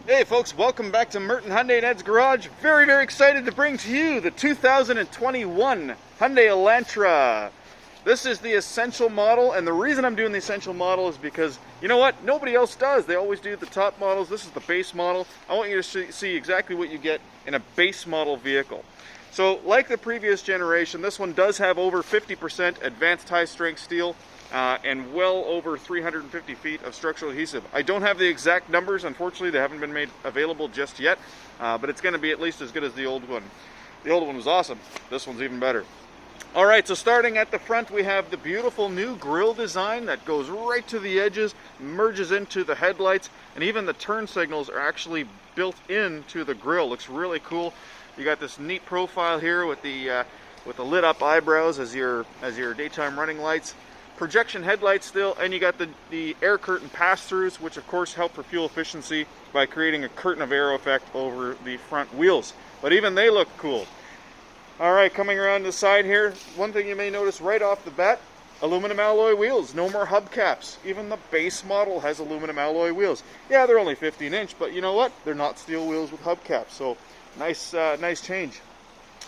Hey folks, welcome back to Merton Hyundai and Ed's Garage. Very excited to bring to you the 2021 Hyundai Elantra. This is the Essential model, and the reason I'm doing the Essential model is because, you know what, nobody else does. They always do the top models. This is the base model. I want you to see exactly what you get in a base model vehicle. So, like the previous generation, this one does have over 50% advanced high-strength steel and well over 350 feet of structural adhesive. I don't have the exact numbers, unfortunately. They haven't been made available just yet, but it's going to be at least as good as the old one. The old one was awesome. This one's even better. Alright, so starting at the front, we have the beautiful new grille design that goes right to the edges, merges into the headlights, and even the turn signals are actually built into the grille. Looks really cool. You got this neat profile here with the lit up eyebrows as your daytime running lights. Projection headlights still, and you got the air curtain pass-throughs, which of course help for fuel efficiency by creating a curtain of air effect over the front wheels. But even they look cool. Alright, coming around the side here, one thing you may notice right off the bat, aluminum alloy wheels, no more hubcaps. Even the base model has aluminum alloy wheels. Yeah, they're only 15-inch, but you know what? They're not steel wheels with hubcaps, so nice change.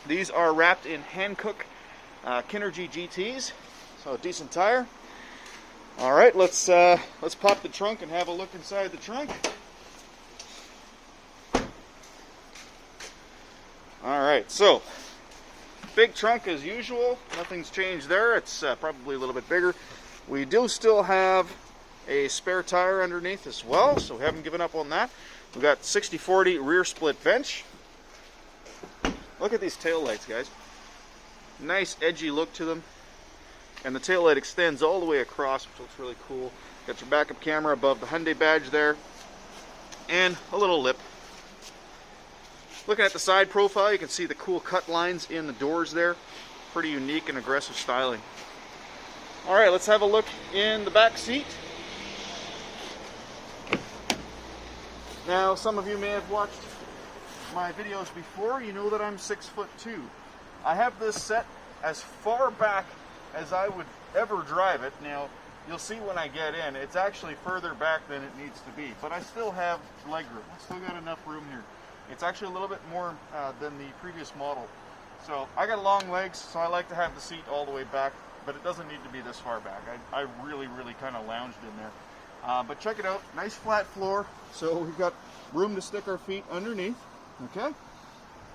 These are wrapped in Hankook Kinergy GTs. So a decent tire. All right, let's pop the trunk and have a look inside the trunk. All right, so big trunk as usual. Nothing's changed there. It's probably a little bit bigger. We do still have a spare tire underneath as well, so we haven't given up on that. We've got 60/40 rear split bench. Look at these tail lights, guys. Nice edgy look to them. And the taillight extends all the way across, which looks really cool. Got your backup camera above the Hyundai badge there. And a little lip. Looking at the side profile, you can see the cool cut lines in the doors there. Pretty unique and aggressive styling. Alright, let's have a look in the back seat. Now, some of you may have watched my videos before. You know that I'm 6'2". I have this set as far back as I would ever drive it. Now, you'll see when I get in, it's actually further back than it needs to be, but I still have leg room. I still got enough room here. It's actually a little bit more than the previous model. So I got long legs, so I like to have the seat all the way back, but it doesn't need to be this far back. I really kind of lounged in there. But check it out, nice flat floor, so we've got room to stick our feet underneath, okay?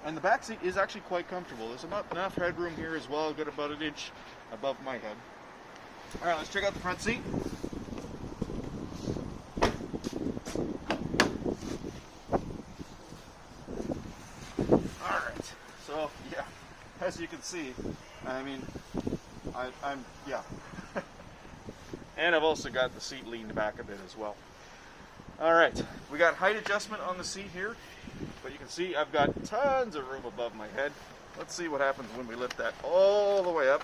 And the back seat is actually quite comfortable. There's enough headroom here as well. I've got about an inch above my head. All right, let's check out the front seat. All right, so yeah, as you can see, I mean, I'm yeah. And I've also got the seat leaned back a bit as well. All right, we got height adjustment on the seat here, but you can see I've got tons of room above my head. Let's see what happens when we lift that all the way up.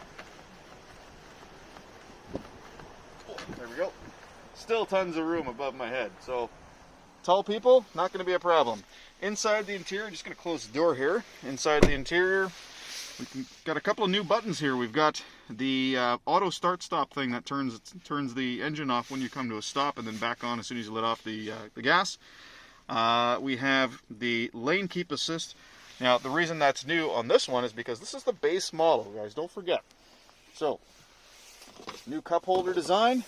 Oh, there we go. Still tons of room above my head. So, tall people, not going to be a problem. Inside the interior, just going to close the door here. Inside the interior, we've got a couple of new buttons here. We've got the auto start-stop thing that turns the engine off when you come to a stop and then back on as soon as you let off the gas. We have the lane keep assist. Now, the reason that's new on this one is because this is the base model, guys. Don't forget. So, new cup holder design.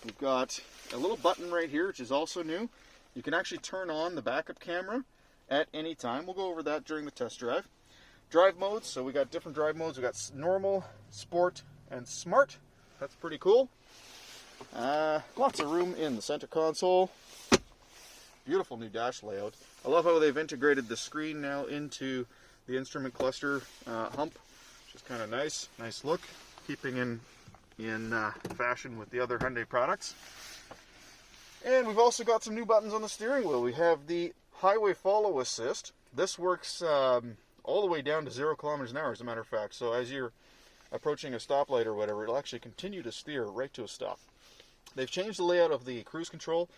We've got a little button right here, which is also new. You can actually turn on the backup camera at any time. We'll go over that during the test drive. Drive modes, so we got different drive modes. We got normal, sport, and smart. That's pretty cool. Lots of room in the center console. Beautiful new dash layout. I love how they've integrated the screen now into the instrument cluster hump, which is kind of nice. Nice look, keeping in fashion with the other Hyundai products. And we've also got some new buttons on the steering wheel. We have the highway follow assist. This works all the way down to 0 kilometers an hour, as a matter of fact. So as you're approaching a stoplight or whatever, it'll actually continue to steer right to a stop. They've changed the layout of the cruise control.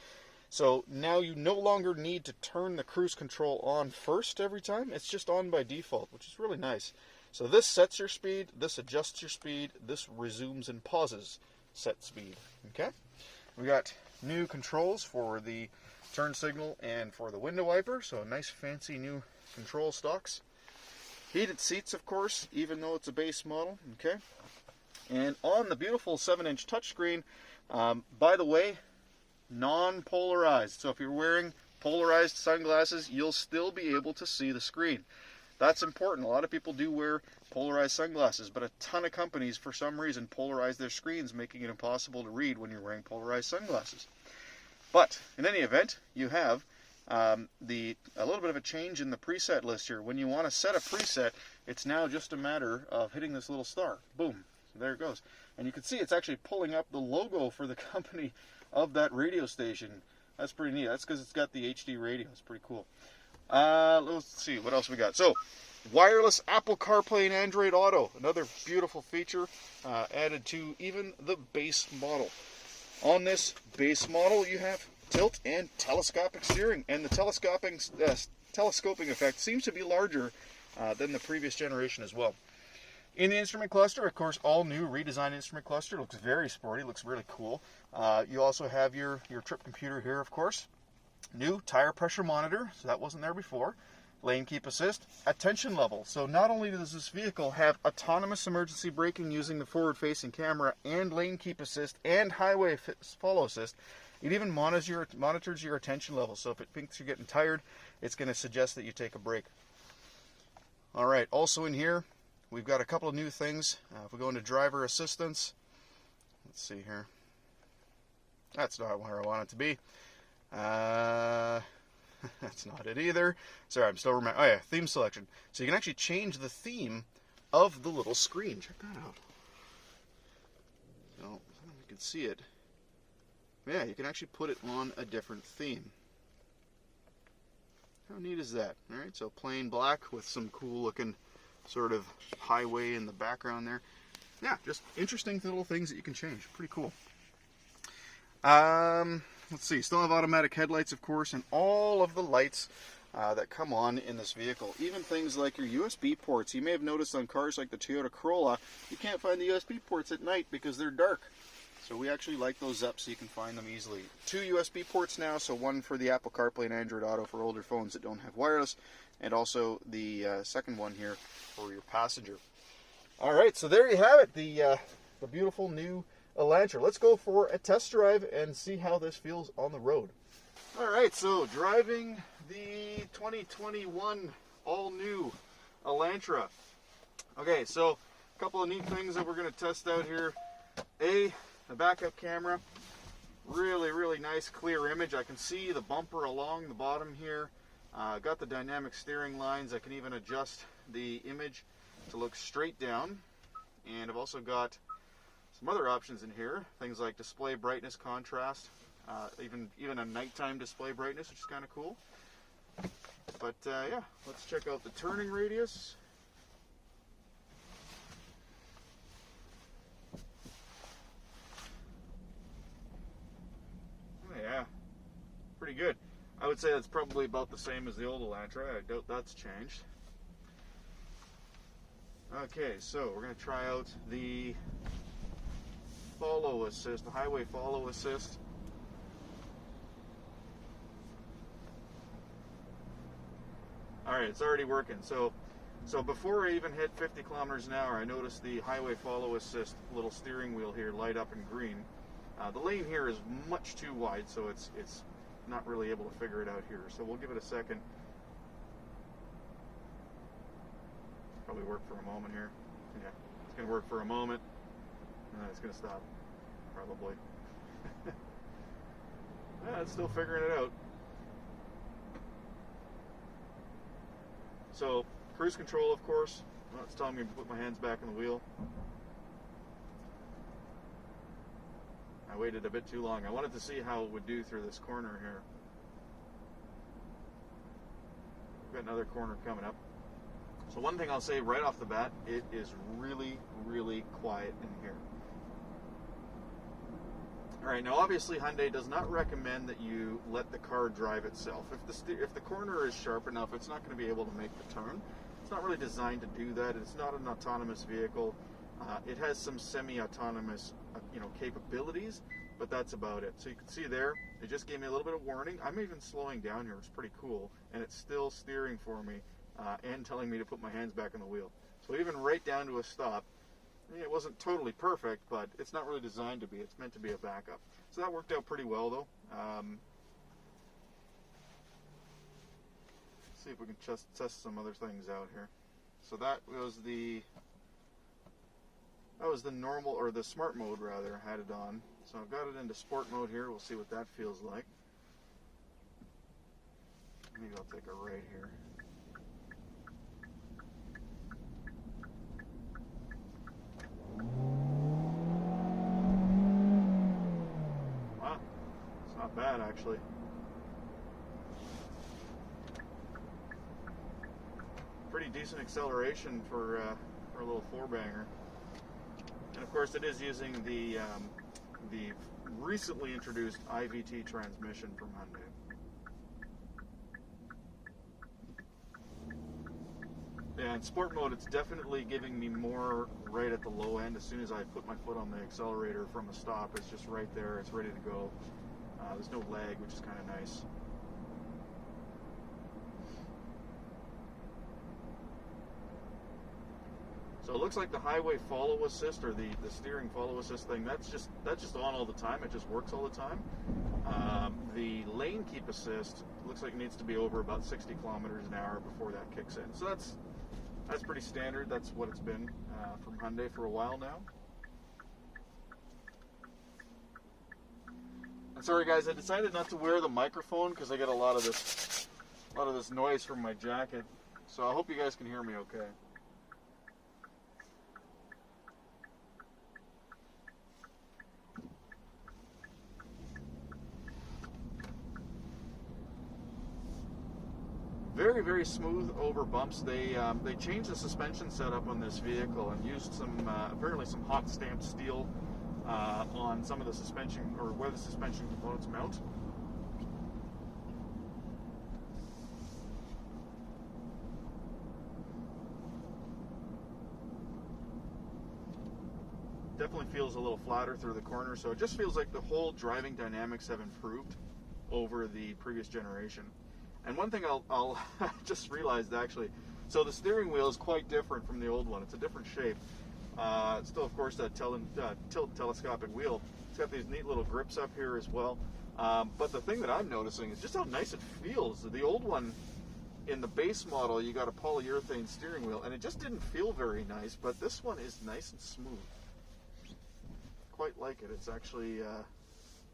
So now you no longer need to turn the cruise control on first every time. It's just on by default, which is really nice. So this sets your speed, this adjusts your speed, this resumes and pauses set speed. Okay? We got new controls for the turn signal and for the window wiper, so nice fancy new control stalks. Heated seats, of course, even though it's a base model, okay? And on the beautiful 7-inch touchscreen, by the way, non-polarized. So if you're wearing polarized sunglasses, you'll still be able to see the screen. That's important. A lot of people do wear polarized sunglasses, but a ton of companies, for some reason, polarize their screens, making it impossible to read when you're wearing polarized sunglasses. But in any event, you have a little bit of a change in the preset list here. When you want to set a preset, it's now just a matter of hitting this little star. Boom. So there it goes. And you can see it's actually pulling up the logo for the company of that radio station. That's pretty neat. That's because it's got the HD radio. It's pretty cool. Let's see what else we got. So, wireless Apple Carplay and Android Auto. Another beautiful feature added to even the base model. On this base model, you have tilt and telescopic steering, and the telescoping effect seems to be larger than the previous generation as well. In the instrument cluster, of course, all new redesigned instrument cluster. Looks very sporty, looks really cool. You also have your trip computer here, of course. New tire pressure monitor, so that wasn't there before. Lane keep assist, attention level. So not only does this vehicle have autonomous emergency braking using the forward-facing camera and lane keep assist and highway follow assist, it even monitors your attention level. So if it thinks you're getting tired, it's going to suggest that you take a break. All right, also in here, we've got a couple of new things. If we go into driver assistance, let's see here. That's not where I want it to be. That's not it either. Sorry, I'm still remembering. Oh yeah, theme selection. So you can actually change the theme of the little screen. Check that out. So, I don't know if you can see it. Yeah, you can actually put it on a different theme. How neat is that? All right, so plain black with some cool looking sort of highway in the background there. Yeah, just interesting little things that you can change. Pretty cool. Let's see, still have automatic headlights, of course, and all of the lights that come on in this vehicle. Even things like your USB ports. You may have noticed on cars like the Toyota Corolla, you can't find the USB ports at night because they're dark. So we actually light those up so you can find them easily. 2 USB ports now, so one for the Apple CarPlay and Android Auto for older phones that don't have wireless, and also the second one here for your passenger. All right, so there you have it, the beautiful new Elantra. Let's go for a test drive and see how this feels on the road. All right, so driving the 2021 all-new Elantra. Okay, so a couple of neat things that we're going to test out here. The backup camera. Really, really nice clear image. I can see the bumper along the bottom here. Got the dynamic steering lines. I can even adjust the image to look straight down. And I've also got some other options in here, things like display brightness, contrast, even a nighttime display brightness, which is kind of cool. But yeah, let's check out the turning radius. Oh yeah, pretty good. I would say that's probably about the same as the old Elantra. I doubt that's changed. Okay, so we're going to try out the follow assist, the highway follow assist. Alright, it's already working. So before I even hit 50 kilometers an hour, I noticed the highway follow assist little steering wheel here light up in green. The lane here is much too wide, so it's not really able to figure it out here. So we'll give it a second. Probably work for a moment here. Yeah, it's going to work for a moment. And then it's going to stop, probably. Yeah, it's still figuring it out. So, cruise control, of course. Well, it's telling me to put my hands back on the wheel. I waited a bit too long. I wanted to see how it would do through this corner here. We've got another corner coming up. So one thing I'll say right off the bat, it is really, really quiet in here. Alright, now obviously Hyundai does not recommend that you let the car drive itself. If the corner is sharp enough, it's not going to be able to make the turn. It's not really designed to do that. It's not an autonomous vehicle. It has some semi-autonomous capabilities, but that's about it. So you can see there, It just gave me a little bit of warning. I'm even slowing down here. It's pretty cool. And it's still steering for me and telling me to put my hands back on the wheel. So even right down to a stop, it wasn't totally perfect, but it's not really designed to be. It's meant to be a backup. So that worked out pretty well, though. Let's see if we can test some other things out here. So that was the normal, or the smart mode rather, had it on. So I've got it into sport mode here. We'll see what that feels like. Maybe I'll take a right here. Wow, it's not bad actually. Pretty decent acceleration for a little four-banger. And of course, it is using the recently introduced IVT transmission from Hyundai. Yeah, in sport mode, it's definitely giving me more right at the low end. As soon as I put my foot on the accelerator from a stop, it's just right there. It's ready to go. There's no lag, which is kind of nice. So it looks like the highway follow assist, or the steering follow assist thing, that's just on all the time. It just works all the time. The lane keep assist looks like it needs to be over about 60 kilometers an hour before that kicks in. So that's pretty standard. That's what it's been from Hyundai for a while now. And sorry guys, I decided not to wear the microphone because I get a lot of this noise from my jacket. So I hope you guys can hear me okay. Very, very smooth over bumps. They changed the suspension setup on this vehicle and used apparently some hot stamped steel on some of the suspension, or where the suspension components mount. Definitely feels a little flatter through the corner, so it just feels like the whole driving dynamics have improved over the previous generation. And one thing I'll just realized actually, so the steering wheel is quite different from the old one. It's a different shape. It's still, of course, that tilt telescopic wheel. It's got these neat little grips up here as well. But the thing that I'm noticing is just how nice it feels. The old one, in the base model, you got a polyurethane steering wheel, and it just didn't feel very nice. But this one is nice and smooth. Quite like it. It's actually,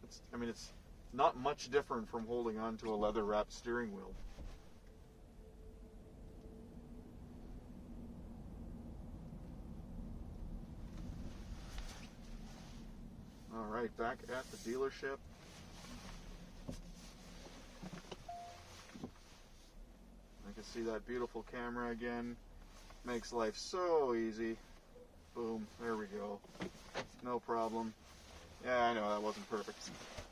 it's not much different from holding on to a leather-wrapped steering wheel. All right, back at the dealership. I can see that beautiful camera again. Makes life so easy. Boom, there we go. No problem. Yeah, I know that wasn't perfect.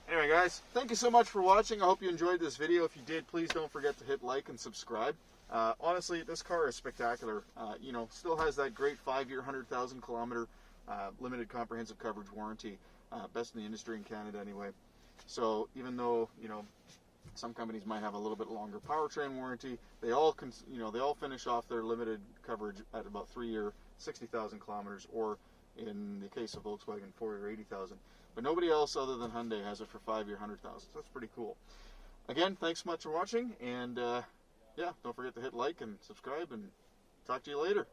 Anyway guys, thank you so much for watching. I hope you enjoyed this video. If you did, please don't forget to hit like and subscribe. Honestly, this car is spectacular. Still has that great 5-year, 100,000 kilometer limited comprehensive coverage warranty. Best in the industry in Canada anyway. So even though, some companies might have a little bit longer powertrain warranty, they all finish off their limited coverage at about 3-year, 60,000 kilometers, or in the case of Volkswagen, 40 or 80,000. But nobody else other than Hyundai has it for 5-year, 100,000. So that's pretty cool. Again, thanks so much for watching, and yeah, don't forget to hit like and subscribe, and talk to you later.